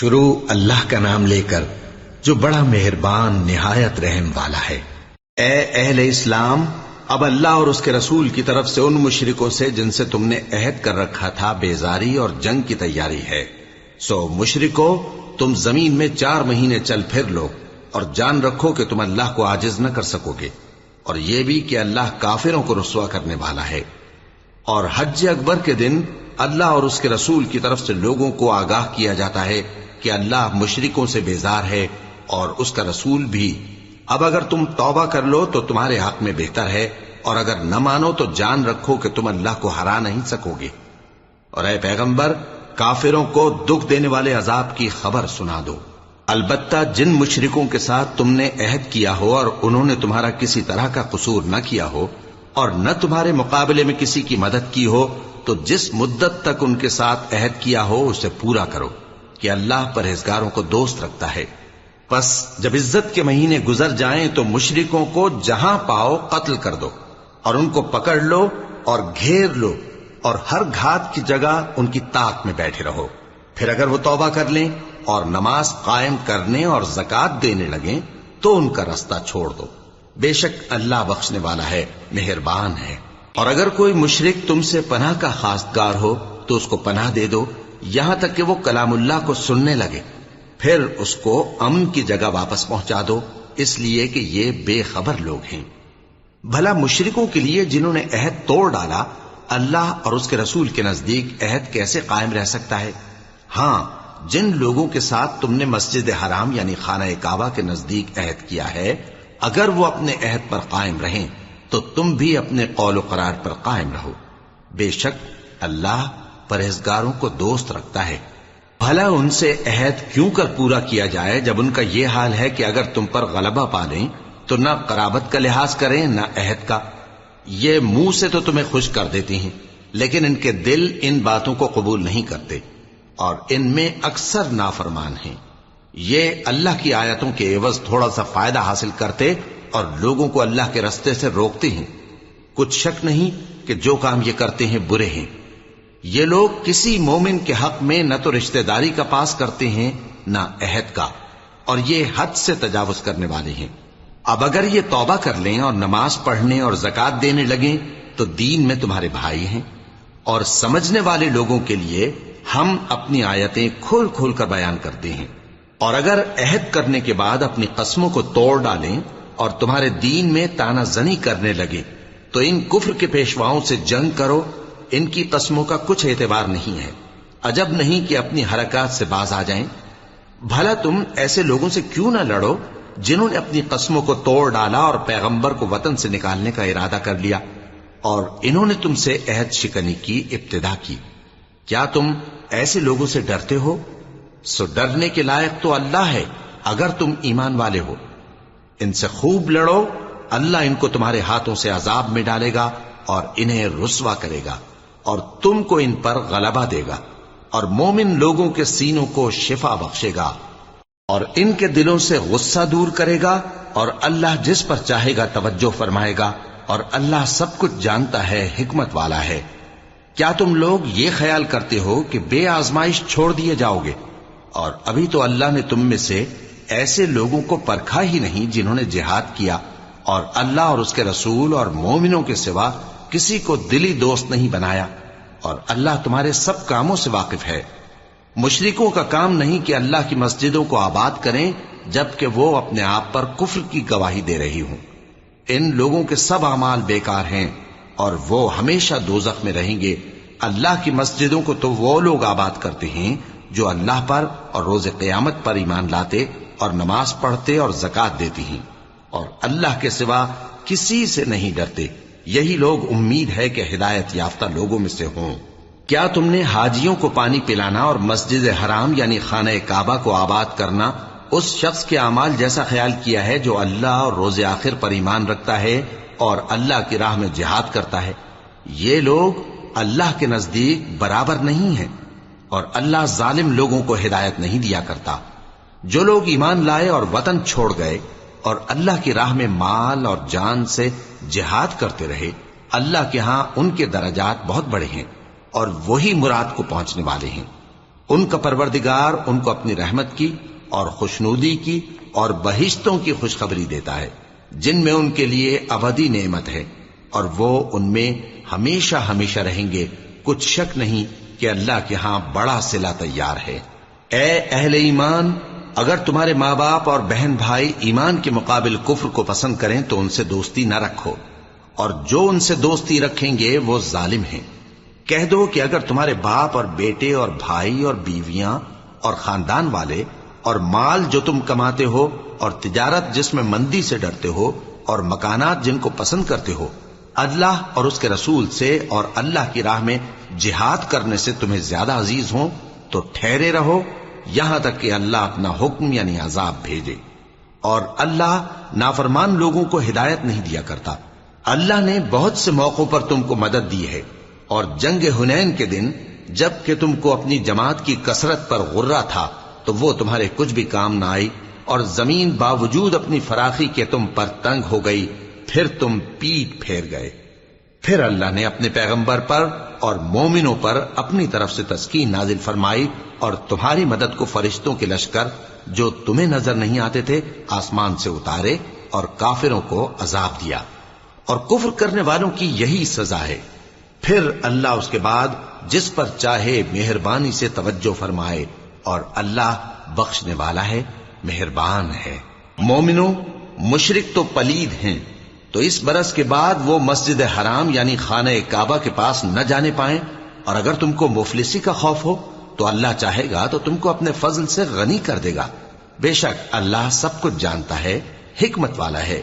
شروع اللہ کا نام لے کر جو بڑا مہربان نہایت رحم والا ہے۔ اے اہل اسلام، اب اللہ اور اس کے رسول کی طرف سے ان مشرکوں سے جن سے تم نے عہد کر رکھا تھا بیزاری اور جنگ کی تیاری ہے۔ سو مشرکو، تم زمین میں 4 مہینے چل پھر لو اور جان رکھو کہ تم اللہ کو عاجز نہ کر سکو گے، اور یہ بھی کہ اللہ کافروں کو رسوا کرنے والا ہے۔ اور حج اکبر کے دن اللہ اور اس کے رسول کی طرف سے لوگوں کو آگاہ کیا جاتا ہے کہ اللہ مشرکوں سے بیزار ہے اور اس کا رسول بھی۔ اب اگر تم توبہ کر لو تو تمہارے حق میں بہتر ہے، اور اگر نہ مانو تو جان رکھو کہ تم اللہ کو ہرا نہیں سکو گے۔ اور اے پیغمبر، کافروں کو دکھ دینے والے عذاب کی خبر سنا دو۔ البتہ جن مشرکوں کے ساتھ تم نے عہد کیا ہو اور انہوں نے تمہارا کسی طرح کا قصور نہ کیا ہو اور نہ تمہارے مقابلے میں کسی کی مدد کی ہو، تو جس مدت تک ان کے ساتھ عہد کیا ہو اسے پورا کرو، کہ اللہ پرہیزگاروں کو دوست رکھتا ہے۔ پس جب عزت کے مہینے گزر جائیں تو مشرکوں کو جہاں پاؤ قتل کر دو، اور ان کو پکڑ لو اور گھیر لو، اور ہر گھات کی جگہ ان کی طاق میں بیٹھے رہو۔ پھر اگر وہ توبہ کر لیں اور نماز قائم کرنے اور زکوٰۃ دینے لگیں تو ان کا رستہ چھوڑ دو، بے شک اللہ بخشنے والا ہے، مہربان ہے۔ اور اگر کوئی مشرک تم سے پناہ کا خواستگار ہو تو اس کو پناہ دے دو، یہاں تک کہ وہ کلام اللہ کو سننے لگے، پھر اس کو امن کی جگہ واپس پہنچا دو، اس لیے کہ یہ بے خبر لوگ ہیں۔ بھلا مشرکوں کے لیے جنہوں نے عہد توڑ ڈالا، اللہ اور اس کے رسول کے نزدیک عہد کیسے قائم رہ سکتا ہے؟ ہاں، جن لوگوں کے ساتھ تم نے مسجد حرام یعنی خانہ کعبہ کے نزدیک عہد کیا ہے، اگر وہ اپنے عہد پر قائم رہیں تو تم بھی اپنے قول و قرار پر قائم رہو، بے شک اللہ پرہیزگاروں کو دوست رکھتا ہے۔ بھلا ان سے عہد کیوں کر پورا کیا جائے جب ان کا یہ حال ہے کہ اگر تم پر غلبہ پا لیں تو نہ قرابت کا لحاظ کریں نہ عہد کا۔ یہ منہ سے تو تمہیں خوش کر دیتی ہیں، لیکن ان کے دل ان باتوں کو قبول نہیں کرتے، اور ان میں اکثر نافرمان ہیں۔ یہ اللہ کی آیتوں کے عوض تھوڑا سا فائدہ حاصل کرتے اور لوگوں کو اللہ کے رستے سے روکتے ہیں۔ کچھ شک نہیں کہ جو کام یہ کرتے ہیں برے ہیں۔ یہ لوگ کسی مومن کے حق میں نہ تو رشتہ داری کا پاس کرتے ہیں نہ عہد کا، اور یہ حد سے تجاوز کرنے والے ہیں۔ اب اگر یہ توبہ کر لیں اور نماز پڑھنے اور زکوٰۃ دینے لگیں تو دین میں تمہارے بھائی ہیں، اور سمجھنے والے لوگوں کے لیے ہم اپنی آیتیں کھول کھول کر بیان کرتے ہیں۔ اور اگر عہد کرنے کے بعد اپنی قسموں کو توڑ ڈالیں اور تمہارے دین میں طعنہ زنی کرنے لگے تو ان کفر کے پیشواؤں سے جنگ کرو، ان کی قسموں کا کچھ اعتبار نہیں ہے، عجب نہیں کہ اپنی حرکات سے باز آ جائیں۔ بھلا تم ایسے لوگوں سے کیوں نہ لڑو جنہوں نے اپنی قسموں کو توڑ ڈالا اور پیغمبر کو وطن سے نکالنے کا ارادہ کر لیا، اور انہوں نے تم سے عہد شکنی کی ابتدا کی۔ کیا تم ایسے لوگوں سے ڈرتے ہو؟ سو ڈرنے کے لائق تو اللہ ہے اگر تم ایمان والے ہو۔ ان سے خوب لڑو، اللہ ان کو تمہارے ہاتھوں سے عذاب میں ڈالے گا اور انہیں رسوا کرے گا، اور تم کو ان پر غلبہ دے گا، اور مومن لوگوں کے سینوں کو شفا بخشے گا، اور ان کے دلوں سے غصہ دور کرے گا، اور اللہ جس پر چاہے گا توجہ فرمائے گا، اور اللہ سب کچھ جانتا ہے، حکمت والا ہے۔ کیا تم لوگ یہ خیال کرتے ہو کہ بے آزمائش چھوڑ دیے جاؤ گے؟ اور ابھی تو اللہ نے تم میں سے ایسے لوگوں کو پرکھا ہی نہیں جنہوں نے جہاد کیا، اور اللہ اور اس کے رسول اور مومنوں کے سوا کسی کو دلی دوست نہیں بنایا، اور اللہ تمہارے سب کاموں سے واقف ہے۔ مشرکوں کا کام نہیں کہ اللہ کی مسجدوں کو آباد کریں جبکہ وہ اپنے آپ پر کفر کی گواہی دے رہی ہوں۔ ان لوگوں کے سب اعمال بیکار ہیں اور وہ ہمیشہ دوزخ میں رہیں گے۔ اللہ کی مسجدوں کو تو وہ لوگ آباد کرتے ہیں جو اللہ پر اور روز قیامت پر ایمان لاتے اور نماز پڑھتے اور زکوٰۃ دیتی ہیں، اور اللہ کے سوا کسی سے نہیں ڈرتے۔ یہی لوگ امید ہے کہ ہدایت یافتہ لوگوں میں سے ہوں۔ کیا تم نے حاجیوں کو پانی پلانا اور مسجد حرام یعنی خانہ کعبہ کو آباد کرنا اس شخص کے اعمال جیسا خیال کیا ہے جو اللہ اور روز آخر پر ایمان رکھتا ہے اور اللہ کی راہ میں جہاد کرتا ہے؟ یہ لوگ اللہ کے نزدیک برابر نہیں ہیں، اور اللہ ظالم لوگوں کو ہدایت نہیں دیا کرتا۔ جو لوگ ایمان لائے اور وطن چھوڑ گئے اور اللہ کی راہ میں مال اور جان سے جہاد کرتے رہے، اللہ کے ہاں ان کے درجات بہت بڑے ہیں، اور وہی مراد کو پہنچنے والے ہیں۔ ان کا پروردگار ان کو اپنی رحمت کی اور خوشنودی کی اور بہشتوں کی خوشخبری دیتا ہے جن میں ان کے لیے ابدی نعمت ہے، اور وہ ان میں ہمیشہ ہمیشہ رہیں گے، کچھ شک نہیں کہ اللہ کے ہاں بڑا صلہ تیار ہے۔ اے اہل ایمان، اگر تمہارے ماں باپ اور بہن بھائی ایمان کے مقابل کفر کو پسند کریں تو ان سے دوستی نہ رکھو، اور جو ان سے دوستی رکھیں گے وہ ظالم ہیں۔ کہہ دو کہ اگر تمہارے باپ اور بیٹے اور بھائی اور بیویاں اور خاندان والے اور مال جو تم کماتے ہو اور تجارت جس میں مندی سے ڈرتے ہو اور مکانات جن کو پسند کرتے ہو اللہ اور اس کے رسول سے اور اللہ کی راہ میں جہاد کرنے سے تمہیں زیادہ عزیز ہوں تو ٹھہرے رہو یہاں تک کہ اللہ اپنا حکم یعنی عذاب بھیجے، اور اللہ نافرمان لوگوں کو ہدایت نہیں دیا کرتا۔ اللہ نے بہت سے موقعوں پر تم کو مدد دی ہے، اور جنگ حنین کے دن جب کہ تم کو اپنی جماعت کی کثرت پر غرہ تھا تو وہ تمہارے کچھ بھی کام نہ آئی، اور زمین باوجود اپنی فراخی کے تم پر تنگ ہو گئی، پھر تم پیٹ پھیر گئے۔ پھر اللہ نے اپنے پیغمبر پر اور مومنوں پر اپنی طرف سے تسکین نازل فرمائی، اور تمہاری مدد کو فرشتوں کے لشکر جو تمہیں نظر نہیں آتے تھے آسمان سے اتارے، اور کافروں کو عذاب دیا، اور کفر کرنے والوں کی یہی سزا ہے۔ پھر اللہ اس کے بعد جس پر چاہے مہربانی سے توجہ فرمائے، اور اللہ بخشنے والا ہے، مہربان ہے۔ مومنوں، مشرک تو پلید ہیں، تو اس برس کے بعد وہ مسجد حرام یعنی خانہ کعبہ کے پاس نہ جانے پائیں، اور اگر تم کو مفلسی کا خوف ہو تو اللہ چاہے گا تو تم کو اپنے فضل سے غنی کر دے گا، بے شک اللہ سب کچھ جانتا ہے، حکمت والا ہے۔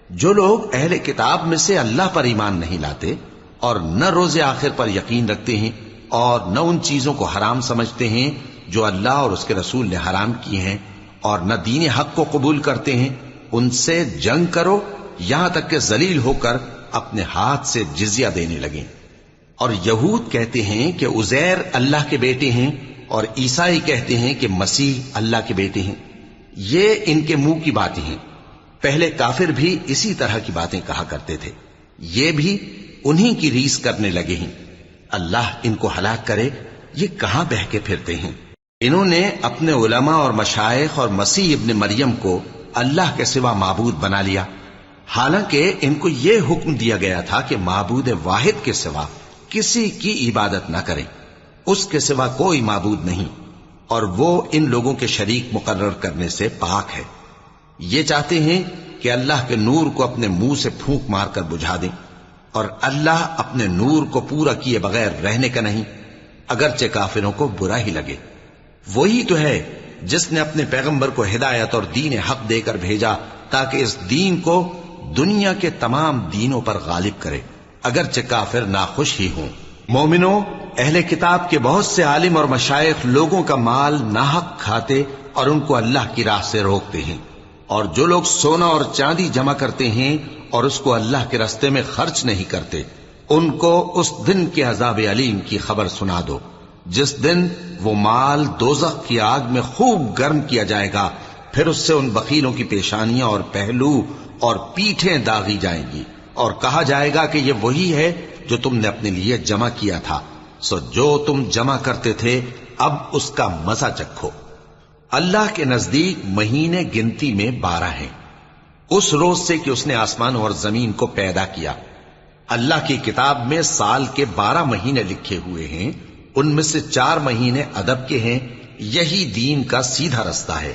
جو لوگ اہل کتاب میں سے اللہ پر ایمان نہیں لاتے اور نہ روز آخر پر یقین رکھتے ہیں اور نہ ان چیزوں کو حرام سمجھتے ہیں جو اللہ اور اس کے رسول نے حرام کی ہیں، اور نہ دین حق کو قبول کرتے ہیں، ان سے جنگ کرو یہاں تک کہ ذلیل ہو کر اپنے ہاتھ سے جزیہ دینے لگیں۔ اور یہود کہتے ہیں کہ عزیر اللہ کے بیٹے ہیں، اور عیسائی کہتے ہیں کہ مسیح اللہ کے بیٹے ہیں۔ یہ ان کے منہ کی باتیں ہیں، پہلے کافر بھی اسی طرح کی باتیں کہا کرتے تھے، یہ بھی انہی کی ریس کرنے لگے ہیں۔ اللہ ان کو ہلاک کرے، یہ کہاں بہہ کے پھرتے ہیں۔ انہوں نے اپنے علماء اور مشائخ اور مسیح ابن مریم کو اللہ کے سوا معبود بنا لیا، حالانکہ ان کو یہ حکم دیا گیا تھا کہ معبود واحد کے سوا کسی کی عبادت نہ کریں، اس کے سوا کوئی معبود نہیں، اور وہ ان لوگوں کے شریک مقرر کرنے سے پاک ہے۔ یہ چاہتے ہیں کہ اللہ کے نور کو اپنے منہ سے پھونک مار کر بجھا دیں، اور اللہ اپنے نور کو پورا کیے بغیر رہنے کا نہیں، اگرچہ کافروں کو برا ہی لگے۔ وہی تو ہے جس نے اپنے پیغمبر کو ہدایت اور دین حق دے کر بھیجا تاکہ اس دین کو دنیا کے تمام دینوں پر غالب کرے، اگرچہ کافر ناخوش ہی ہوں۔ مومنوں، اہل کتاب کے بہت سے عالم اور مشائخ لوگوں کا مال ناحق کھاتے اور ان کو اللہ کی راہ سے روکتے ہیں، اور جو لوگ سونا اور چاندی جمع کرتے ہیں اور اس کو اللہ کے راستے میں خرچ نہیں کرتے، ان کو اس دن کے عذاب علیم کی خبر سنا دو، جس دن وہ مال دوزخ کی آگ میں خوب گرم کیا جائے گا، پھر اس سے ان بخیلوں کی پیشانیاں اور پہلو اور پیٹھیں داغی جائیں گی، اور کہا جائے گا کہ یہ وہی ہے جو تم نے اپنے لیے جمع کیا تھا، سو جو تم جمع کرتے تھے اب اس کا مزہ چکھو۔ اللہ کے نزدیک مہینے گنتی میں 12 ہیں، اس روز سے کہ اس نے آسمان اور زمین کو پیدا کیا۔ اللہ کی کتاب میں سال کے 12 مہینے لکھے ہوئے ہیں، ان میں سے 4 مہینے ادب کے ہیں، یہی دین کا سیدھا رستہ ہے۔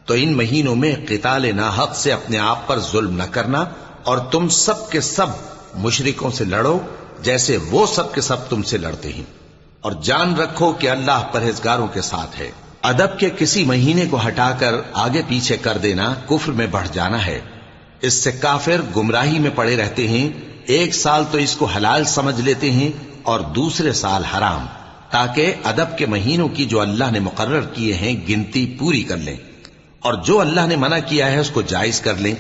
تو ان مہینوں میں قتال ناحق سے اپنے آپ پر ظلم نہ کرنا، اور تم سب کے سب مشرکوں سے لڑو جیسے وہ سب کے سب تم سے لڑتے ہیں، اور جان رکھو کہ اللہ پرہیزگاروں کے ساتھ ہے۔ ادب کے کسی مہینے کو ہٹا کر آگے پیچھے کر دینا کفر میں بڑھ جانا ہے، اس سے کافر گمراہی میں پڑے رہتے ہیں۔ ایک سال تو اس کو حلال سمجھ لیتے ہیں اور دوسرے سال حرام، تاکہ ادب کے مہینوں کی جو اللہ نے مقرر کیے ہیں گنتی پوری کر لیں، اور جو اللہ نے منع کیا ہے اس کو جائز کر لیں۔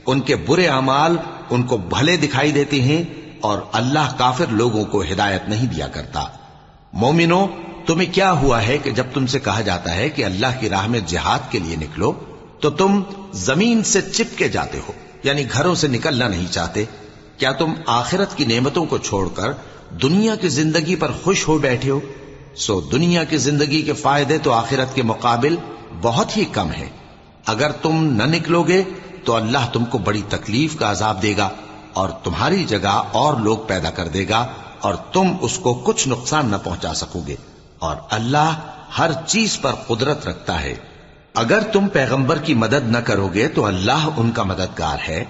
ان کے برے اعمال ان کو بھلے دکھائی دیتے ہیں، اور اللہ کافر لوگوں کو ہدایت نہیں دیا کرتا۔ مومنوں، تمہیں کیا ہوا ہے کہ جب تم سے کہا جاتا ہے کہ اللہ کی راہ میں جہاد کے لیے نکلو تو تم زمین سے چپکے جاتے ہو، یعنی گھروں سے نکلنا نہیں چاہتے؟ کیا تم آخرت کی نعمتوں کو چھوڑ کر دنیا کی زندگی پر خوش ہو بیٹھے ہو؟ سو دنیا کی زندگی کے فائدے تو آخرت کے مقابل بہت ہی کم ہے. اگر تم نہ نکلو گے تو اللہ تم کو بڑی تکلیف کا عذاب دے گا اور تمہاری جگہ اور لوگ پیدا کر دے گا اور تم اس کو کچھ نقصان نہ پہنچا سکو گے. اور اللہ ہر چیز پر قدرت رکھتا ہے. اگر تم پیغمبر کی مدد نہ کرو گے تو اللہ ان کا مددگار ہے.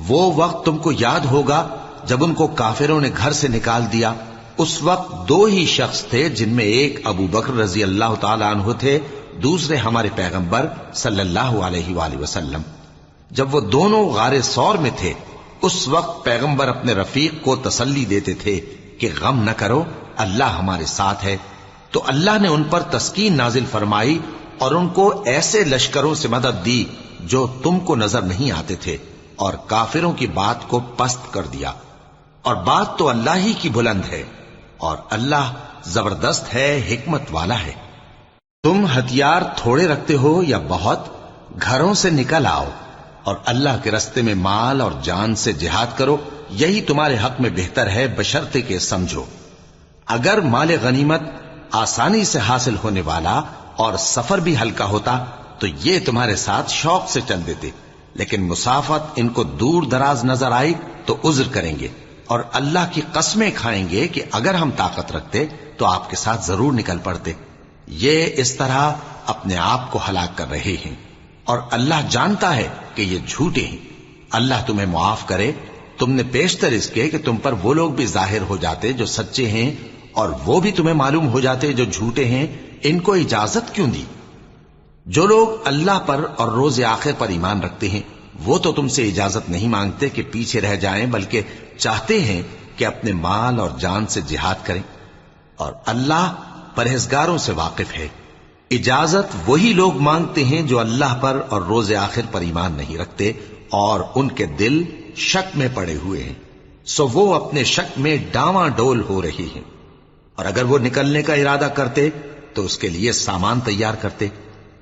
وہ وقت تم کو یاد ہوگا جب ان کو کافروں نے گھر سے نکال دیا. اس وقت دو ہی شخص تھے جن میں ایک ابو بکر رضی اللہ تعالی عنہ تھے, دوسرے ہمارے پیغمبر صلی اللہ علیہ وآلہ وسلم. جب وہ دونوں غار ثور میں تھے اس وقت پیغمبر اپنے رفیق کو تسلی دیتے تھے کہ غم نہ کرو, اللہ ہمارے ساتھ ہے. تو اللہ نے ان پر تسکین نازل فرمائی اور ان کو ایسے لشکروں سے مدد دی جو تم کو نظر نہیں آتے تھے, اور کافروں کی بات کو پست کر دیا. اور بات تو اللہ ہی کی بلند ہے, اور اللہ زبردست ہے, حکمت والا ہے. تم ہتھیار تھوڑے رکھتے ہو یا بہت, گھروں سے نکل آؤ اور اللہ کے رستے میں مال اور جان سے جہاد کرو, یہی تمہارے حق میں بہتر ہے بشرطے کہ سمجھو. اگر مال غنیمت آسانی سے حاصل ہونے والا اور سفر بھی ہلکا ہوتا تو یہ تمہارے ساتھ شوق سے چل دیتے, لیکن مسافت ان کو دور دراز نظر آئی تو عذر کریں گے, اور اللہ کی قسمیں کھائیں گے کہ اگر ہم طاقت رکھتے تو آپ کے ساتھ ضرور نکل پڑتے. یہ اس طرح اپنے آپ کو ہلاک کر رہے ہیں, اور اللہ جانتا ہے کہ یہ جھوٹے ہیں. اللہ تمہیں معاف کرے. تم نے پیشتر اس کے کہ تم پر وہ لوگ بھی ظاہر ہو جاتے جو سچے ہیں, اور وہ بھی تمہیں معلوم ہو جاتے جو جھوٹے ہیں. ان کو اجازت کیوں دی؟ جو لوگ اللہ پر اور روز آخر پر ایمان رکھتے ہیں وہ تو تم سے اجازت نہیں مانگتے کہ پیچھے رہ جائیں, بلکہ چاہتے ہیں کہ اپنے مال اور جان سے جہاد کریں, اور اللہ پرہیزگاروں سے واقف ہے. اجازت وہی لوگ مانگتے ہیں جو اللہ پر اور روز آخر پر ایمان نہیں رکھتے اور ان کے دل شک میں پڑے ہوئے ہیں, سو وہ اپنے شک میں ڈاواں ڈول ہو رہی ہیں. اور اگر وہ نکلنے کا ارادہ کرتے تو اس کے لیے سامان تیار کرتے,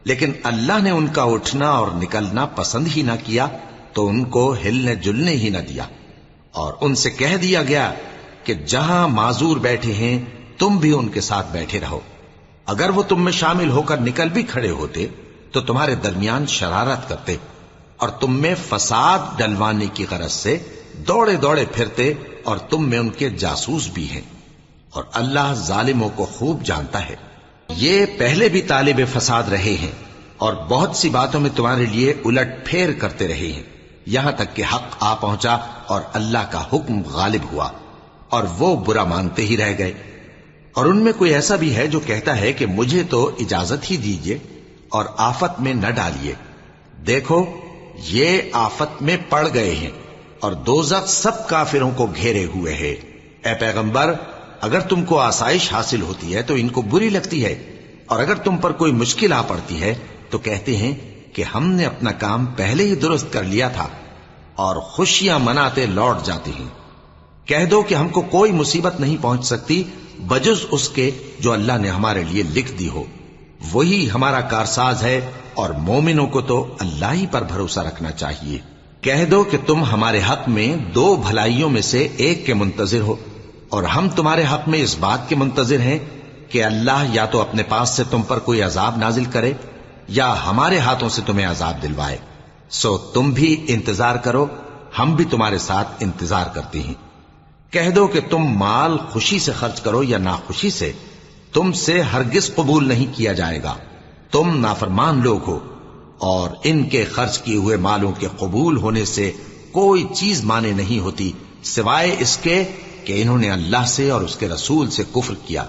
لیکن اللہ نے ان کا اٹھنا اور نکلنا پسند ہی نہ کیا تو ان کو ہلنے جلنے ہی نہ دیا, اور ان سے کہہ دیا گیا کہ جہاں معذور بیٹھے ہیں تم بھی ان کے ساتھ بیٹھے رہو. اگر وہ تم میں شامل ہو کر نکل بھی کھڑے ہوتے تو تمہارے درمیان شرارت کرتے اور تم میں فساد ڈلوانے کی غرض سے دوڑے دوڑے پھرتے, اور تم میں ان کے جاسوس بھی ہیں, اور اللہ ظالموں کو خوب جانتا ہے. یہ پہلے بھی طالب فساد رہے ہیں اور بہت سی باتوں میں تمہارے لیے الٹ پھیر کرتے رہے ہیں, یہاں تک کہ حق آ پہنچا اور اللہ کا حکم غالب ہوا, اور وہ برا مانتے ہی رہ گئے. اور ان میں کوئی ایسا بھی ہے جو کہتا ہے کہ مجھے تو اجازت ہی دیجئے اور آفت میں نہ ڈالیے. دیکھو یہ آفت میں پڑ گئے ہیں اور دوزخ سب کافروں کو گھیرے ہوئے ہے. اے پیغمبر, اگر تم کو آسائش حاصل ہوتی ہے تو ان کو بری لگتی ہے, اور اگر تم پر کوئی مشکل آ پڑتی ہے تو کہتے ہیں کہ ہم نے اپنا کام پہلے ہی درست کر لیا تھا, اور خوشیاں مناتے لوٹ جاتے ہیں. کہہ دو کہ ہم کو کوئی مصیبت نہیں پہنچ سکتی بجز اس کے جو اللہ نے ہمارے لیے لکھ دی ہو, وہی ہمارا کارساز ہے, اور مومنوں کو تو اللہ ہی پر بھروسہ رکھنا چاہیے. کہہ دو کہ تم ہمارے حق میں دو بھلائیوں میں سے ایک کے منتظر ہو, اور ہم تمہارے حق میں اس بات کے منتظر ہیں کہ اللہ یا تو اپنے پاس سے تم پر کوئی عذاب نازل کرے یا ہمارے ہاتھوں سے تمہیں عذاب دلوائے. سو تم بھی انتظار کرو, ہم بھی تمہارے ساتھ انتظار کرتے ہیں. کہہ دو کہ تم مال خوشی سے خرچ کرو یا ناخوشی سے, تم سے ہرگز قبول نہیں کیا جائے گا. تم نافرمان لوگ ہو, اور ان کے خرچ کیے ہوئے مالوں کے قبول ہونے سے کوئی چیز مانے نہیں ہوتی سوائے اس کے کہ انہوں نے اللہ سے اور اس کے رسول سے کفر کیا,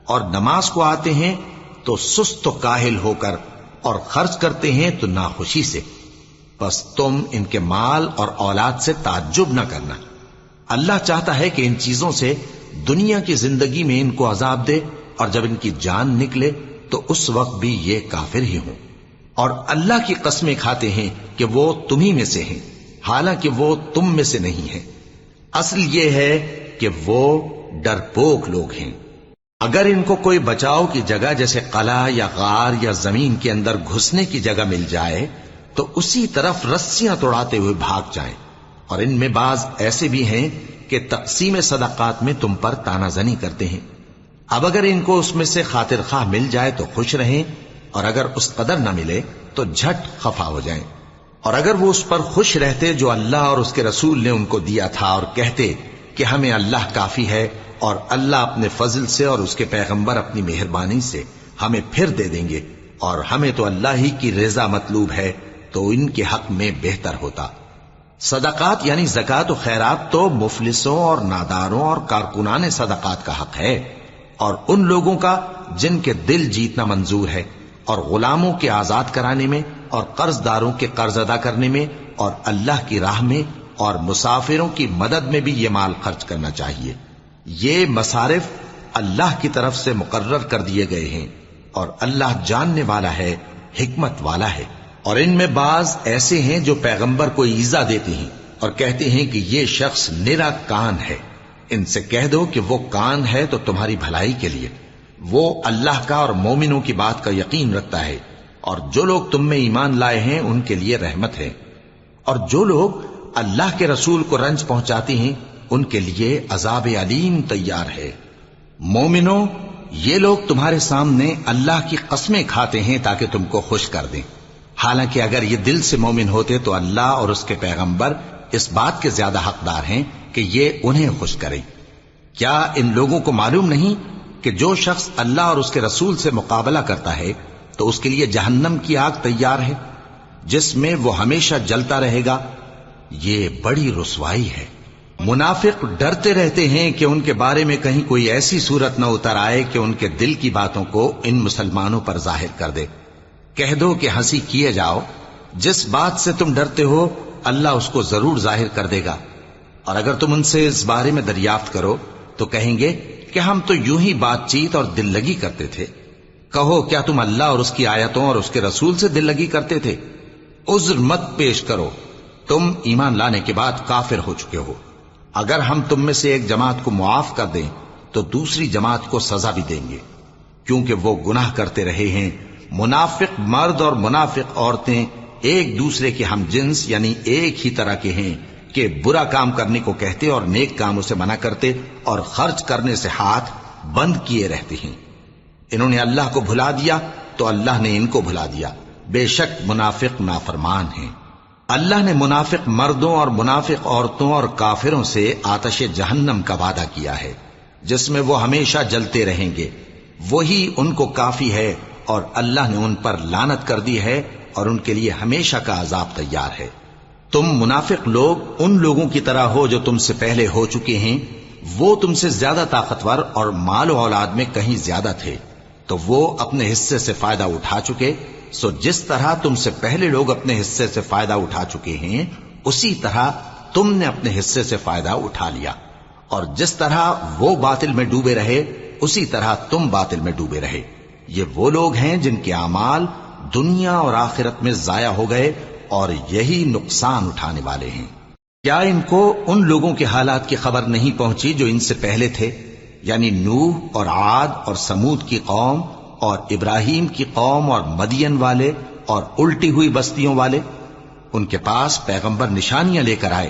اور نماز کو آتے ہیں تو سست و کاہل ہو کر, اور خرچ کرتے ہیں تو ناخوشی سے. بس تم ان کے مال اور اولاد سے تعجب نہ کرنا. اللہ چاہتا ہے کہ ان چیزوں سے دنیا کی زندگی میں ان کو عذاب دے, اور جب ان کی جان نکلے تو اس وقت بھی یہ کافر ہی ہوں. اور اللہ کی قسمیں کھاتے ہیں کہ وہ تمہیں میں سے ہیں, حالانکہ وہ تم میں سے نہیں ہیں. اصل یہ ہے کہ وہ ڈرپوک لوگ ہیں. اگر ان کو کوئی بچاؤ کی جگہ جیسے قلعہ یا غار یا زمین کے اندر گھسنے کی جگہ مل جائے تو اسی طرف رسیاں توڑاتے ہوئے بھاگ جائیں. اور ان میں بعض ایسے بھی ہیں کہ تقسیم صدقات میں تم پر تانا زنی کرتے ہیں. اب اگر ان کو اس میں سے خاطر خواہ مل جائے تو خوش رہیں، اور اگر اس قدر نہ ملے تو جھٹ خفا ہو جائیں۔ اور اگر وہ اس پر خوش رہتے جو اللہ اور اس کے رسول نے ان کو دیا تھا، اور کہتے کہ ہمیں اللہ کافی ہے، اور اللہ اپنے فضل سے اور اس کے پیغمبر اپنی مہربانی سے ہمیں پھر دے دیں گے، اور ہمیں تو اللہ ہی کی رضا مطلوب ہے، تو ان کے حق میں بہتر ہوتا۔ صدقات یعنی زکوٰۃ و خیرات تو مفلسوں اور ناداروں اور کارکنان صدقات کا حق ہے، اور ان لوگوں کا جن کے دل جیتنا منظور ہے، اور غلاموں کے آزاد کرانے میں، اور قرض داروں کے قرض ادا کرنے میں، اور اللہ کی راہ میں، اور مسافروں کی مدد میں بھی یہ مال خرچ کرنا چاہیے۔ یہ مصارف اللہ کی طرف سے مقرر کر دیے گئے ہیں، اور اللہ جاننے والا ہے، حکمت والا ہے۔ اور ان میں بعض ایسے ہیں جو پیغمبر کو ایذا دیتے ہیں اور کہتے ہیں کہ یہ شخص نرا کان ہے۔ ان سے کہہ دو کہ وہ کان ہے تو تمہاری بھلائی کے لیے، وہ اللہ کا اور مومنوں کی بات کا یقین رکھتا ہے، اور جو لوگ تم میں ایمان لائے ہیں ان کے لیے رحمت ہے، اور جو لوگ اللہ کے رسول کو رنج پہنچاتے ہیں ان کے لیے عذاب علیم تیار ہے۔ مومنوں، یہ لوگ تمہارے سامنے اللہ کی قسمیں کھاتے ہیں تاکہ تم کو خوش کر دیں، حالانکہ اگر یہ دل سے مومن ہوتے تو اللہ اور اس کے پیغمبر اس بات کے زیادہ حقدار ہیں کہ یہ انہیں خوش کریں۔ کیا ان لوگوں کو معلوم نہیں کہ جو شخص اللہ اور اس کے رسول سے مقابلہ کرتا ہے تو اس کے لیے جہنم کی آگ تیار ہے، جس میں وہ ہمیشہ جلتا رہے گا؟ یہ بڑی رسوائی ہے۔ منافق ڈرتے رہتے ہیں کہ ان کے بارے میں کہیں کوئی ایسی صورت نہ اتر آئے کہ ان کے دل کی باتوں کو ان مسلمانوں پر ظاہر کر دے۔ کہہ دو کہ ہنسی کیے جاؤ، جس بات سے تم ڈرتے ہو اللہ اس کو ضرور ظاہر کر دے گا، اور اگر تم ان سے اس بارے میں دریافت کرو تو کہیں گے کہ ہم تو یوں ہی بات چیت اور دل لگی کرتے تھے۔ کہو کیا تم اللہ اور اس کی آیتوں اور اس کے رسول سے دل لگی کرتے تھے؟ عذر مت پیش کرو، تم ایمان لانے کے بعد کافر ہو چکے ہو۔ اگر ہم تم میں سے ایک جماعت کو معاف کر دیں تو دوسری جماعت کو سزا بھی دیں گے، کیونکہ وہ گناہ کرتے رہے ہیں۔ منافق مرد اور منافق عورتیں ایک دوسرے کے ہم جنس یعنی ایک ہی طرح کے ہیں کہ برا کام کرنے کو کہتے اور نیک کاموں سے منع کرتے، اور خرچ کرنے سے ہاتھ بند کیے رہتے ہیں۔ انہوں نے اللہ کو بھلا دیا تو اللہ نے ان کو بھلا دیا، بے شک منافق نافرمان ہیں۔ اللہ نے منافق مردوں اور منافق عورتوں اور کافروں سے آتش جہنم کا وعدہ کیا ہے، جس میں وہ ہمیشہ جلتے رہیں گے، وہی ان کو کافی ہے، اور اللہ نے ان پر لعنت کر دی ہے اور ان کے لیے ہمیشہ کا عذاب تیار ہے۔ تم منافق لوگ ان لوگوں کی طرح ہو جو تم سے پہلے ہو چکے ہیں، وہ تم سے زیادہ طاقتور اور مال و اولاد میں کہیں زیادہ تھے، تو وہ اپنے حصے سے فائدہ اٹھا چکے، سو جس طرح تم سے پہلے لوگ اپنے حصے سے فائدہ اٹھا چکے ہیں اسی طرح تم نے اپنے حصے سے فائدہ اٹھا لیا، اور جس طرح وہ باطل میں ڈوبے رہے اسی طرح تم باطل میں ڈوبے رہے۔ یہ وہ لوگ ہیں جن کے اعمال دنیا اور آخرت میں ضائع ہو گئے، اور یہی نقصان اٹھانے والے ہیں۔ کیا ان کو ان لوگوں کے حالات کی خبر نہیں پہنچی جو ان سے پہلے تھے، یعنی نوح اور عاد اور سمود کی قوم، اور ابراہیم کی قوم، اور مدین والے، اور الٹی ہوئی بستیوں والے؟ ان کے پاس پیغمبر نشانیاں لے کر آئے،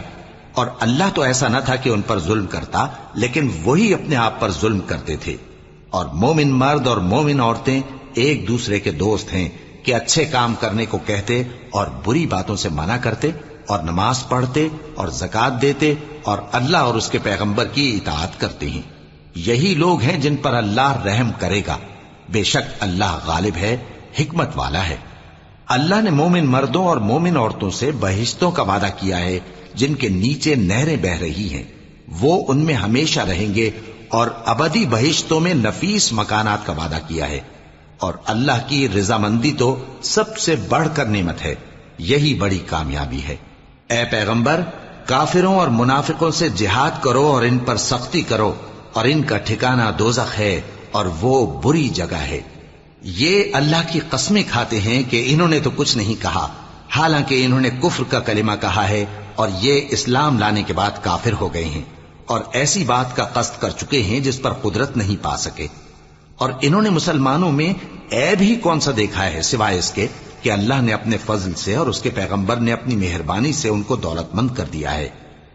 اور اللہ تو ایسا نہ تھا کہ ان پر ظلم کرتا، لیکن وہی اپنے آپ پر ظلم کرتے تھے۔ اور مومن مرد اور مومن عورتیں ایک دوسرے کے دوست ہیں کہ اچھے کام کرنے کو کہتے اور بری باتوں سے منع کرتے، اور نماز پڑھتے اور زکوٰۃ دیتے، اور اللہ اور اس کے پیغمبر کی اطاعت کرتے ہیں۔ یہی لوگ ہیں جن پر اللہ رحم کرے گا، بے شک اللہ غالب ہے، حکمت والا ہے۔ اللہ نے مومن مردوں اور مومن عورتوں سے بہشتوں کا وعدہ کیا ہے جن کے نیچے نہریں بہ رہی ہیں، وہ ان میں ہمیشہ رہیں گے، اور ابدی بہشتوں میں نفیس مکانات کا وعدہ کیا ہے۔ اور اللہ کی رضامندی تو سب سے بڑھ کر نعمت ہے، یہی بڑی کامیابی ہے۔ اے پیغمبر، کافروں اور منافقوں سے جہاد کرو اور ان پر سختی کرو، اور ان کا ٹھکانہ دوزخ ہے اور وہ بری جگہ ہے۔ یہ اللہ کی قسمیں کھاتے ہیں کہ انہوں نے تو کچھ نہیں کہا، حالانکہ انہوں نے کفر کا کلمہ کہا ہے اور یہ اسلام لانے کے بعد کافر ہو گئے ہیں، اور ایسی بات کا قصد کر چکے ہیں جس پر قدرت نہیں پا سکے۔ اور انہوں نے مسلمانوں میں عیب ہی کون سا دیکھا ہے سوائے اس کے کہ اللہ نے اپنے فضل سے اور اس کے پیغمبر نے اپنی مہربانی سے ان کو دولت مند کر دیا ہے۔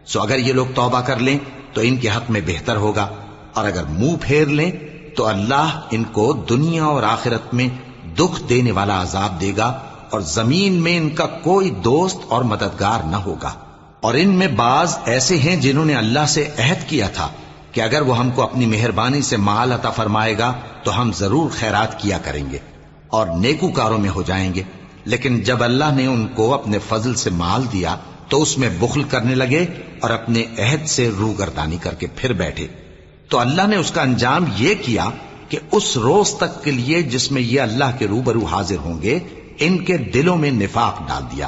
سو اگر یہ لوگ توبہ کر لیں تو ان کے حق میں بہتر ہوگا، اور اگر منہ پھیر لیں تو اللہ ان کو دنیا اور آخرت میں دکھ دینے والا عذاب دے گا، اور زمین میں ان کا کوئی دوست اور مددگار نہ ہوگا۔ اور ان میں بعض ایسے ہیں جنہوں نے اللہ سے عہد کیا تھا کہ اگر وہ ہم کو اپنی مہربانی سے مال عطا فرمائے گا تو ہم ضرور خیرات کیا کریں گے اور نیکوکاروں میں ہو جائیں گے، لیکن جب اللہ نے ان کو اپنے فضل سے مال دیا تو اس میں بخل کرنے لگے اور اپنے عہد سے روگردانی کر کے پھر بیٹھے۔ تو اللہ نے اس کا انجام یہ کیا کہ اس روز تک کے لیے جس میں یہ اللہ کے روبرو حاضر ہوں گے، ان کے دلوں میں نفاق ڈال دیا،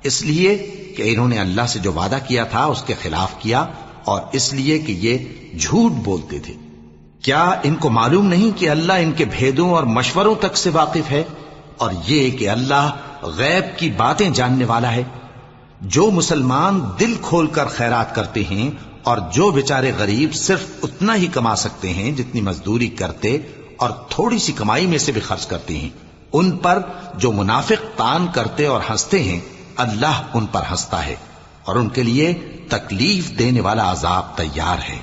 اس لیے کہ انہوں نے اللہ سے جو وعدہ کیا تھا اس کے خلاف کیا، اور اس لیے کہ یہ جھوٹ بولتے تھے۔ کیا ان کو معلوم نہیں کہ اللہ ان کے بھیدوں اور مشوروں تک سے واقف ہے، اور یہ کہ اللہ غیب کی باتیں جاننے والا ہے؟ جو مسلمان دل کھول کر خیرات کرتے ہیں اور جو بیچارے غریب صرف اتنا ہی کما سکتے ہیں جتنی مزدوری کرتے اور تھوڑی سی کمائی میں سے بھی خرچ کرتے ہیں، ان پر جو منافق تان کرتے اور ہنستے ہیں، اللہ ان پر ہنستا ہے اور ان کے لیے تکلیف دینے والا عذاب تیار ہے۔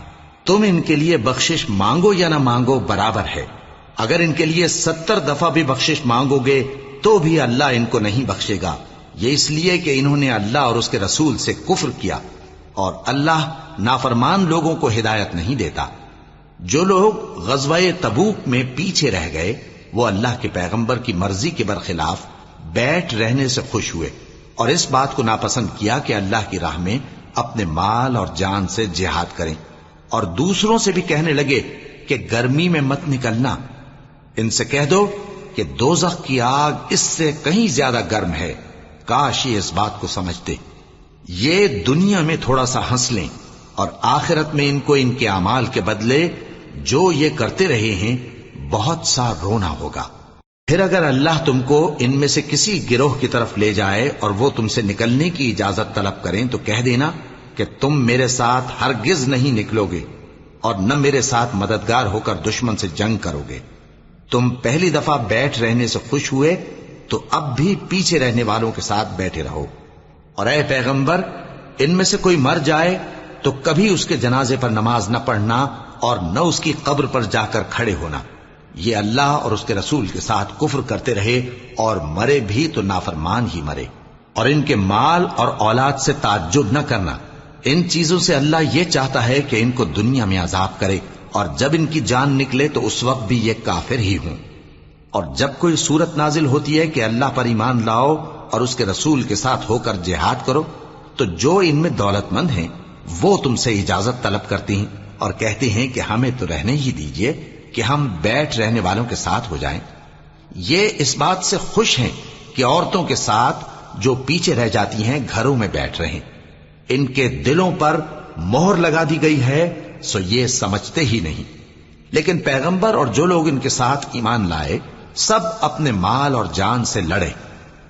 تم ان کے لیے بخشش مانگو یا نہ مانگو برابر ہے، اگر ان کے لیے 70 دفعہ بھی بخشش مانگو گے تو بھی اللہ ان کو نہیں بخشے گا، یہ اس لیے کہ انہوں نے اللہ اور اس کے رسول سے کفر کیا، اور اللہ نافرمان لوگوں کو ہدایت نہیں دیتا۔ جو لوگ غزوہ تبوک میں پیچھے رہ گئے وہ اللہ کے پیغمبر کی مرضی کے برخلاف بیٹھ رہنے سے خوش ہوئے اور اس بات کو ناپسند کیا کہ اللہ کی راہ میں اپنے مال اور جان سے جہاد کریں، اور دوسروں سے بھی کہنے لگے کہ گرمی میں مت نکلنا۔ ان سے کہہ دو کہ دوزخ کی آگ اس سے کہیں زیادہ گرم ہے، کاش یہ اس بات کو سمجھتے۔ یہ دنیا میں تھوڑا سا ہنس لیں اور آخرت میں ان کو ان کے اعمال کے بدلے جو یہ کرتے رہے ہیں بہت سا رونا ہوگا۔ پھر اگر اللہ تم کو ان میں سے کسی گروہ کی طرف لے جائے اور وہ تم سے نکلنے کی اجازت طلب کریں تو کہہ دینا کہ تم میرے ساتھ ہرگز نہیں نکلو گے اور نہ میرے ساتھ مددگار ہو کر دشمن سے جنگ کرو گے۔ تم پہلی دفعہ بیٹھ رہنے سے خوش ہوئے تو اب بھی پیچھے رہنے والوں کے ساتھ بیٹھے رہو، اور اے پیغمبر ان میں سے کوئی مر جائے تو کبھی اس کے جنازے پر نماز نہ پڑھنا اور نہ اس کی قبر پر جا کر کھڑے ہونا۔ یہ اللہ اور اس کے رسول کے ساتھ کفر کرتے رہے اور مرے بھی تو نافرمان ہی مرے۔ اور ان کے مال اور اولاد سے تعجب نہ کرنا، ان چیزوں سے اللہ یہ چاہتا ہے کہ ان کو دنیا میں عذاب کرے، اور جب ان کی جان نکلے تو اس وقت بھی یہ کافر ہی ہوں۔ اور جب کوئی صورت نازل ہوتی ہے کہ اللہ پر ایمان لاؤ اور اس کے رسول کے ساتھ ہو کر جہاد کرو، تو جو ان میں دولت مند ہیں وہ تم سے اجازت طلب کرتی ہیں اور کہتے ہیں کہ ہمیں تو رہنے ہی دیجئے کہ ہم بیٹھ رہنے والوں کے ساتھ ہو جائیں۔ یہ اس بات سے خوش ہیں کہ عورتوں کے ساتھ جو پیچھے رہ جاتی ہیں گھروں میں بیٹھ رہیں۔ ان کے دلوں پر مہر لگا دی گئی ہے سو یہ سمجھتے ہی نہیں۔ لیکن پیغمبر اور جو لوگ ان کے ساتھ ایمان لائے سب اپنے مال اور جان سے لڑے،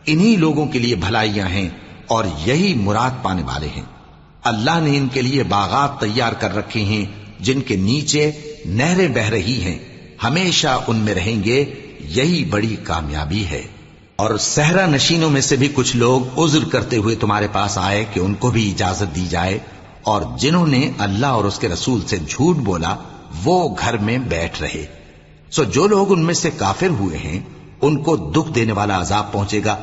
انہی لوگوں کے لیے بھلائیاں ہیں اور یہی مراد پانے والے ہیں۔ اللہ نے ان کے لیے باغات تیار کر رکھے ہیں جن کے نیچے نہریں بہ رہی ہیں، ہمیشہ ان میں رہیں گے، یہی بڑی کامیابی ہے۔ اور صحرا نشینوں میں سے بھی کچھ لوگ عذر کرتے ہوئے تمہارے پاس آئے کہ ان کو بھی اجازت دی جائے، اور جنہوں نے اللہ اور اس کے رسول سے جھوٹ بولا وہ گھر میں بیٹھ رہے۔ سو جو لوگ ان میں سے کافر ہوئے ہیں ان کو دکھ دینے والا عذاب پہنچے گا۔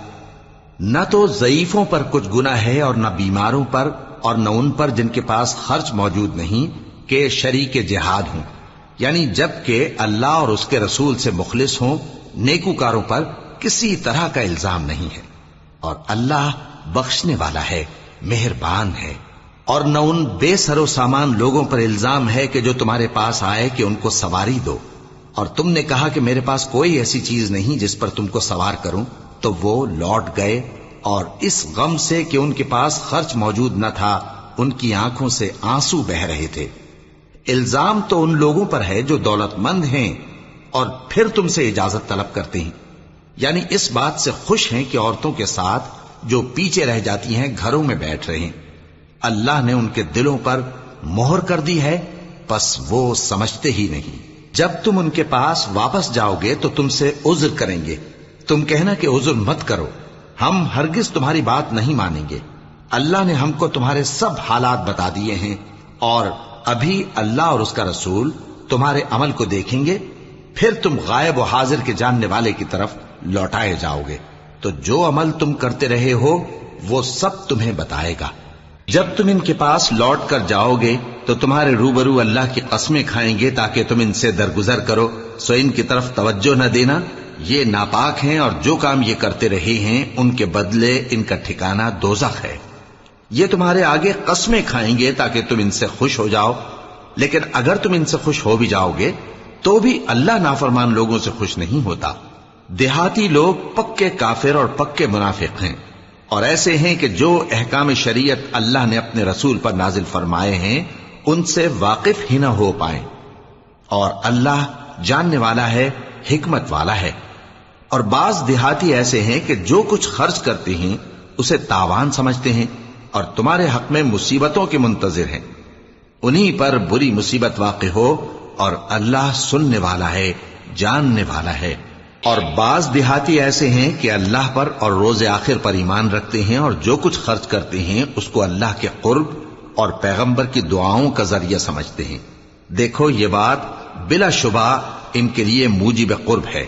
نہ تو ضعیفوں پر کچھ گناہ ہے اور نہ بیماروں پر اور نہ ان پر جن کے پاس خرچ موجود نہیں کہ شریک جہاد ہوں، یعنی جب کہ اللہ اور اس کے رسول سے مخلص ہوں، نیکوکاروں پر کسی طرح کا الزام نہیں ہے، اور اللہ بخشنے والا ہے، مہربان ہے۔ اور نہ ان بے سر و سامان لوگوں پر الزام ہے کہ جو تمہارے پاس آئے کہ ان کو سواری دو، اور تم نے کہا کہ میرے پاس کوئی ایسی چیز نہیں جس پر تم کو سوار کروں، تو وہ لوٹ گئے، اور اس غم سے کہ ان کے پاس خرچ موجود نہ تھا ان کی آنکھوں سے آنسو بہ رہے تھے۔ الزام تو ان لوگوں پر ہے جو دولت مند ہیں اور پھر تم سے اجازت طلب کرتے ہیں، یعنی اس بات سے خوش ہیں کہ عورتوں کے ساتھ جو پیچھے رہ جاتی ہیں گھروں میں بیٹھ رہے ہیں۔ اللہ نے ان کے دلوں پر مہر کر دی ہے، پس وہ سمجھتے ہی نہیں۔ جب تم ان کے پاس واپس جاؤ گے تو تم سے عذر کریں گے، تم کہنا کہ عذر مت کرو، ہم ہرگز تمہاری بات نہیں مانیں گے۔ اللہ نے ہم کو تمہارے سب حالات بتا دیے ہیں، اور ابھی اللہ اور اس کا رسول تمہارے عمل کو دیکھیں گے، پھر تم غائب و حاضر کے جاننے والے کی طرف لوٹائے جاؤ گے، تو جو عمل تم کرتے رہے ہو وہ سب تمہیں بتائے گا۔ جب تم ان کے پاس لوٹ کر جاؤ گے تو تمہارے روبرو اللہ کی قسمیں کھائیں گے تاکہ تم ان سے درگزر کرو، سو ان کی طرف توجہ نہ دینا، یہ ناپاک ہیں اور جو کام یہ کرتے رہے ہیں ان کے بدلے ان کا ٹھکانہ دوزخ ہے۔ یہ تمہارے آگے قسمیں کھائیں گے تاکہ تم ان سے خوش ہو جاؤ، لیکن اگر تم ان سے خوش ہو بھی جاؤ گے تو بھی اللہ نافرمان لوگوں سے خوش نہیں ہوتا۔ دیہاتی لوگ پکے کافر اور پکے منافق ہیں، اور ایسے ہیں کہ جو احکام شریعت اللہ نے اپنے رسول پر نازل فرمائے ہیں ان سے واقف ہی نہ ہو پائیں، اور اللہ جاننے والا ہے، حکمت والا ہے۔ اور بعض دیہاتی ایسے ہیں کہ جو کچھ خرچ کرتے ہیں اسے تاوان سمجھتے ہیں اور تمہارے حق میں مصیبتوں کے منتظر ہیں، انہی پر بری مصیبت واقع ہو، اور اللہ سننے والا ہے، جاننے والا ہے۔ اور بعض دیہاتی ایسے ہیں کہ اللہ پر اور روز آخر پر ایمان رکھتے ہیں، اور جو کچھ خرچ کرتے ہیں اس کو اللہ کے قرب اور پیغمبر کی دعاؤں کا ذریعہ سمجھتے ہیں۔ دیکھو یہ بات بلا شبہ ان کے لیے موجب قرب ہے،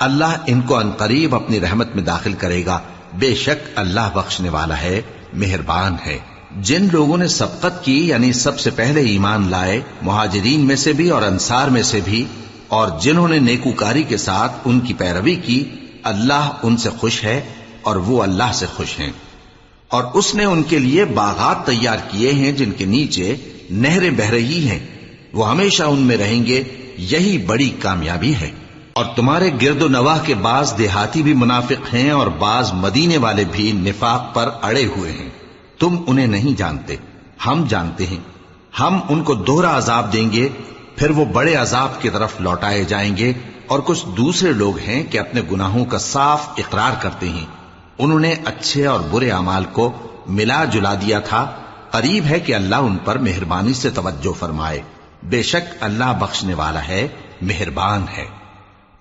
اللہ ان کو عنقریب اپنی رحمت میں داخل کرے گا، بے شک اللہ بخشنے والا ہے، مہربان ہے۔ جن لوگوں نے سبقت کی یعنی سب سے پہلے ایمان لائے، مہاجرین میں سے بھی اور انصار میں سے بھی، اور جنہوں نے نیکوکاری کے ساتھ ان کی پیروی کی، اللہ ان سے خوش ہے اور وہ اللہ سے خوش ہیں۔ اور اس نے ان کے لیے باغات تیار کیے ہیں جن کے نیچے نہریں بہ رہی ہیں، وہ ہمیشہ ان میں رہیں گے، یہی بڑی کامیابی ہے۔ اور تمہارے گرد و نواح کے بعض دیہاتی بھی منافق ہیں اور بعض مدینے والے بھی نفاق پر اڑے ہوئے ہیں، تم انہیں نہیں جانتے، ہم جانتے ہیں۔ ہم ان کو دوہرا عذاب دیں گے، پھر وہ بڑے عذاب کی طرف لوٹائے جائیں گے۔ اور کچھ دوسرے لوگ ہیں کہ اپنے گناہوں کا صاف اقرار کرتے ہیں، انہوں نے اچھے اور برے اعمال کو ملا جلا دیا تھا، قریب ہے کہ اللہ ان پر مہربانی سے توجہ فرمائے، بے شک اللہ بخشنے والا ہے، مہربان ہے۔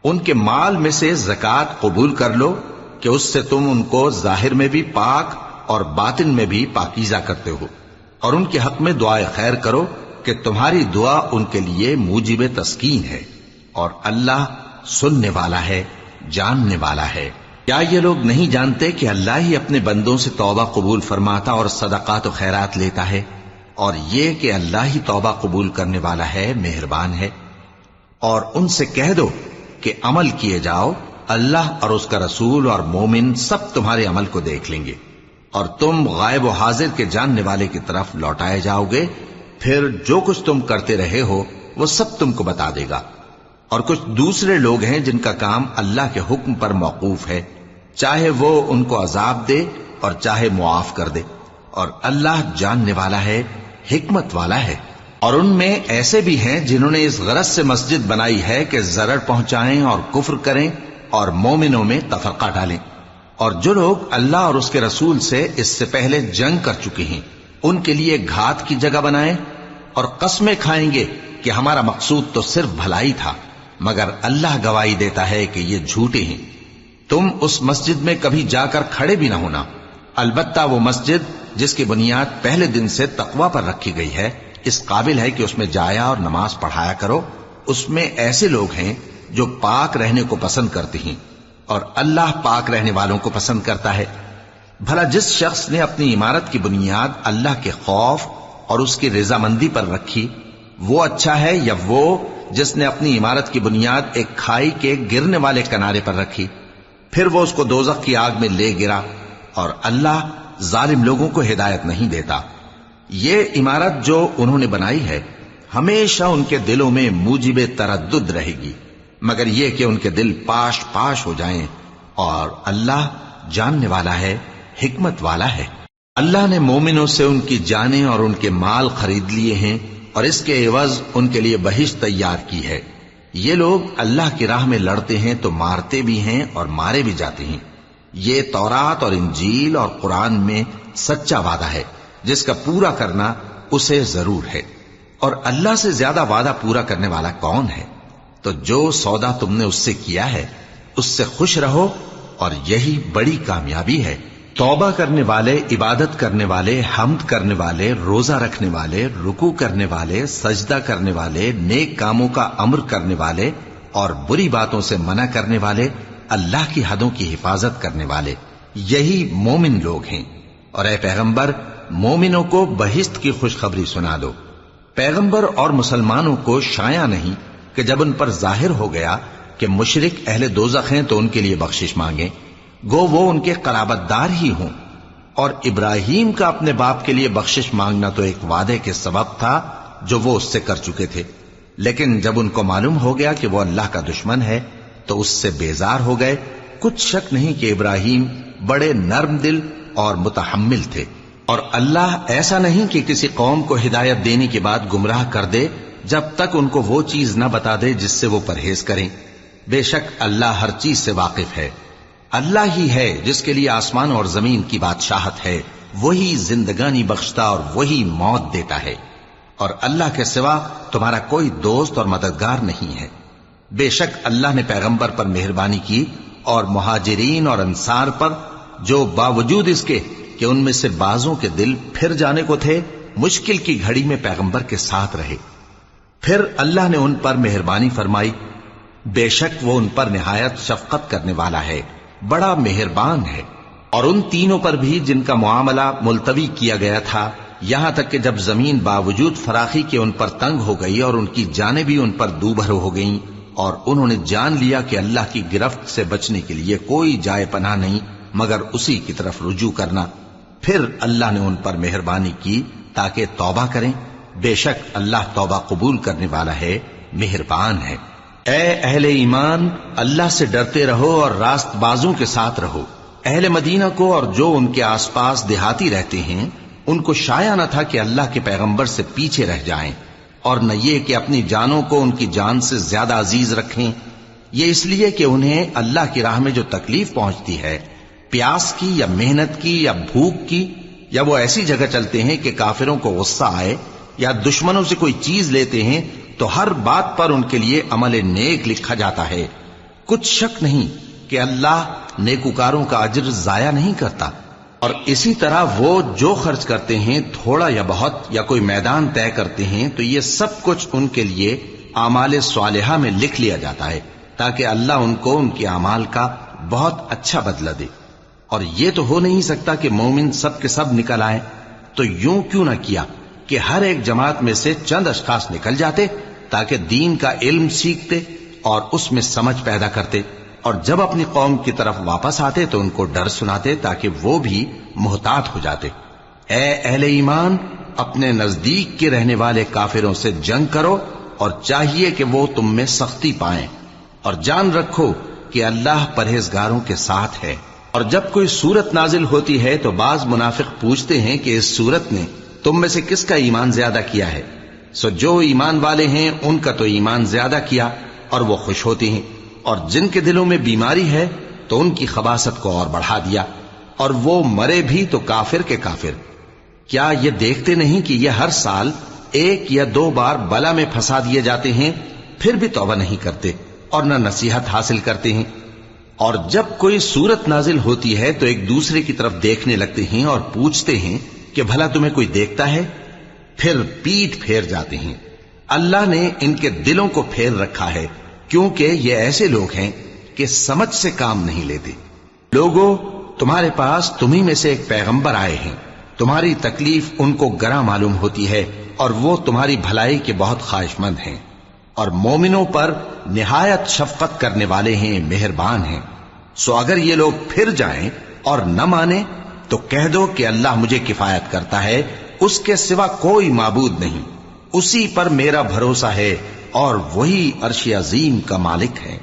ان کے مال میں سے زکوٰۃ قبول کر لو کہ اس سے تم ان کو ظاہر میں بھی پاک اور باطن میں بھی پاکیزہ کرتے ہو، اور ان کے حق میں دعائے خیر کرو کہ تمہاری دعا ان کے لیے موجب تسکین ہے، اور اللہ سننے والا ہے، جاننے والا ہے۔ کیا یہ لوگ نہیں جانتے کہ اللہ ہی اپنے بندوں سے توبہ قبول فرماتا اور صدقات و خیرات لیتا ہے، اور یہ کہ اللہ ہی توبہ قبول کرنے والا ہے، مہربان ہے۔ اور ان سے کہہ دو کہ عمل کیے جاؤ، اللہ اور اس کا رسول اور مومن سب تمہارے عمل کو دیکھ لیں گے، اور تم غائب و حاضر کے جاننے والے کی طرف لوٹائے جاؤ گے، پھر جو کچھ تم کرتے رہے ہو وہ سب تم کو بتا دے گا۔ اور کچھ دوسرے لوگ ہیں جن کا کام اللہ کے حکم پر موقوف ہے، چاہے وہ ان کو عذاب دے اور چاہے معاف کر دے، اور اللہ جاننے والا ہے، حکمت والا ہے۔ اور ان میں ایسے بھی ہیں جنہوں نے اس غرض سے مسجد بنائی ہے کہ ضرر پہنچائیں اور کفر کریں اور مومنوں میں تفرقہ ڈالیں، اور جو لوگ اللہ اور اس کے رسول سے اس سے پہلے جنگ کر چکے ہیں ان کے لیے گھات کی جگہ بنائیں، اور قسمیں کھائیں گے کہ ہمارا مقصود تو صرف بھلائی تھا، مگر اللہ گواہی دیتا ہے کہ یہ جھوٹے ہیں۔ تم اس مسجد میں کبھی جا کر کھڑے بھی نہ ہونا، البتہ وہ مسجد جس کی بنیاد پہلے دن سے تقوی پر رکھی گئی ہے اس قابل ہے کہ اس میں جایا اور نماز پڑھایا کرو۔ اس میں ایسے لوگ ہیں جو پاک رہنے کو پسند کرتے ہیں، اور اللہ پاک رہنے والوں کو پسند کرتا ہے۔ بھلا جس شخص نے اپنی عمارت کی بنیاد اللہ کے خوف اور اس کی رضامندی پر رکھی، وہ اچھا ہے یا وہ جس نے اپنی عمارت کی بنیاد ایک کھائی کے گرنے والے کنارے پر رکھی، پھر وہ اس کو دوزخ کی آگ میں لے گرا، اور اللہ ظالم لوگوں کو ہدایت نہیں دیتا۔ یہ عمارت جو انہوں نے بنائی ہے ہمیشہ ان کے دلوں میں موجب تردد رہے گی، مگر یہ کہ ان کے دل پاش پاش ہو جائیں، اور اللہ جاننے والا ہے، حکمت والا ہے۔ اللہ نے مومنوں سے ان کی جانیں اور ان کے مال خرید لیے ہیں، اور اس کے عوض ان کے لیے بہشت تیار کی ہے۔ یہ لوگ اللہ کی راہ میں لڑتے ہیں تو مارتے بھی ہیں اور مارے بھی جاتے ہیں۔ یہ تورات اور انجیل اور قرآن میں سچا وعدہ ہے جس کا پورا کرنا اسے ضرور ہے، اور اللہ سے زیادہ وعدہ پورا کرنے والا کون ہے؟ تو جو سودا تم نے اس سے کیا ہے اس سے خوش رہو، اور یہی بڑی کامیابی ہے۔ توبہ کرنے والے، عبادت کرنے والے، حمد کرنے والے، روزہ رکھنے والے، رکوع کرنے والے، سجدہ کرنے والے، نیک کاموں کا امر کرنے والے، اور بری باتوں سے منع کرنے والے، اللہ کی حدوں کی حفاظت کرنے والے، یہی مومن لوگ ہیں۔ اور اے پیغمبر، مومنوں کو بہشت کی خوشخبری سنا دو۔ پیغمبر اور مسلمانوں کو شایع نہیں کہ جب ان پر ظاہر ہو گیا کہ مشرک اہل دوزخ ہیں تو ان کے لیے بخشش مانگیں، گو وہ ان کے قرابت دار ہی ہوں۔ اور ابراہیم کا اپنے باپ کے لیے بخشش مانگنا تو ایک وعدے کے سبب تھا جو وہ اس سے کر چکے تھے، لیکن جب ان کو معلوم ہو گیا کہ وہ اللہ کا دشمن ہے تو اس سے بیزار ہو گئے۔ کچھ شک نہیں کہ ابراہیم بڑے نرم دل اور متحمل تھے، اور اللہ ایسا نہیں کہ کسی قوم کو ہدایت دینے کے بعد گمراہ کر دے جب تک ان کو وہ چیز نہ بتا دے جس سے وہ پرہیز کریں۔ بے شک اللہ ہر چیز سے واقف ہے۔ اللہ ہی ہے جس کے لیے آسمان اور زمین کی بادشاہت ہے، وہی زندگانی بخشتا اور وہی موت دیتا ہے، اور اللہ کے سوا تمہارا کوئی دوست اور مددگار نہیں ہے۔ بے شک اللہ نے پیغمبر پر مہربانی کی اور مہاجرین اور انصار پر، جو باوجود اس کے کہ ان میں سے بعضوں کے دل پھر جانے کو تھے، مشکل کی گھڑی میں پیغمبر کے ساتھ رہے۔ پھر اللہ نے ان پر مہربانی فرمائی، بے شک وہ ان پر نہایت شفقت کرنے والا ہے، بڑا مہربان ہے۔ اور ان تینوں پر بھی جن کا معاملہ ملتوی کیا گیا تھا، یہاں تک کہ جب زمین باوجود فراخی کے ان پر تنگ ہو گئی اور ان کی جانیں بھی ان پر دوبھر ہو گئیں، اور انہوں نے جان لیا کہ اللہ کی گرفت سے بچنے کے لیے کوئی جائے پناہ نہیں مگر اسی کی طرف رجوع کرنا، پھر اللہ نے ان پر مہربانی کی تاکہ توبہ کریں۔ بے شک اللہ توبہ قبول کرنے والا ہے، مہربان ہے۔ اے اہل ایمان، اللہ سے ڈرتے رہو اور راست بازوں کے ساتھ رہو۔ اہل مدینہ کو اور جو ان کے آس پاس دیہاتی رہتے ہیں، ان کو شایع نہ تھا کہ اللہ کے پیغمبر سے پیچھے رہ جائیں، اور نہ یہ کہ اپنی جانوں کو ان کی جان سے زیادہ عزیز رکھیں۔ یہ اس لیے کہ انہیں اللہ کی راہ میں جو تکلیف پہنچتی ہے، پیاس کی یا محنت کی یا بھوک کی، یا وہ ایسی جگہ چلتے ہیں کہ کافروں کو غصہ آئے، یا دشمنوں سے کوئی چیز لیتے ہیں، تو ہر بات پر ان کے لیے عمل نیک لکھا جاتا ہے۔ کچھ شک نہیں کہ اللہ نیکوکاروں کا اجر ضائع نہیں کرتا۔ اور اسی طرح وہ جو خرچ کرتے ہیں، تھوڑا یا بہت، یا کوئی میدان طے کرتے ہیں، تو یہ سب کچھ ان کے لیے اعمال صالحہ میں لکھ لیا جاتا ہے، تاکہ اللہ ان کو ان کے اعمال کا بہت اچھا بدلہ دے۔ اور یہ تو ہو نہیں سکتا کہ مومن سب کے سب نکل آئیں، تو یوں کیوں نہ کیا کہ ہر ایک جماعت میں سے چند اشخاص نکل جاتے تاکہ دین کا علم سیکھتے اور اس میں سمجھ پیدا کرتے، اور جب اپنی قوم کی طرف واپس آتے تو ان کو ڈر سناتے تاکہ وہ بھی محتاط ہو جاتے۔ اے اہل ایمان، اپنے نزدیک کے رہنے والے کافروں سے جنگ کرو، اور چاہیے کہ وہ تم میں سختی پائیں، اور جان رکھو کہ اللہ پرہیزگاروں کے ساتھ ہے۔ اور جب کوئی صورت نازل ہوتی ہے تو بعض منافق پوچھتے ہیں کہ اس صورت نے تم میں سے کس کا ایمان زیادہ کیا ہے؟ سو جو ایمان والے ہیں ان کا تو ایمان زیادہ کیا، اور وہ خوش ہوتے ہیں، اور جن کے دلوں میں بیماری ہے تو ان کی خباثت کو اور بڑھا دیا، اور وہ مرے بھی تو کافر کے کافر۔ کیا یہ دیکھتے نہیں کہ یہ ہر سال ایک یا دو بار بلا میں پھنسا دیے جاتے ہیں، پھر بھی توبہ نہیں کرتے اور نہ نصیحت حاصل کرتے ہیں؟ اور جب کوئی صورت نازل ہوتی ہے تو ایک دوسرے کی طرف دیکھنے لگتے ہیں اور پوچھتے ہیں کہ بھلا تمہیں کوئی دیکھتا ہے؟ پھر پیٹھ پھیر جاتے ہیں۔ اللہ نے ان کے دلوں کو پھیر رکھا ہے، کیونکہ یہ ایسے لوگ ہیں کہ سمجھ سے کام نہیں لیتے۔ لوگوں، تمہارے پاس تمہیں میں سے ایک پیغمبر آئے ہیں، تمہاری تکلیف ان کو گراں معلوم ہوتی ہے، اور وہ تمہاری بھلائی کے بہت خواہش مند ہیں، اور مومنوں پر نہایت شفقت کرنے والے ہیں، مہربان ہیں۔ سو اگر یہ لوگ پھر جائیں اور نہ مانیں تو کہہ دو کہ اللہ مجھے کفایت کرتا ہے، اس کے سوا کوئی معبود نہیں، اسی پر میرا بھروسہ ہے، اور وہی عرش عظیم کا مالک ہے۔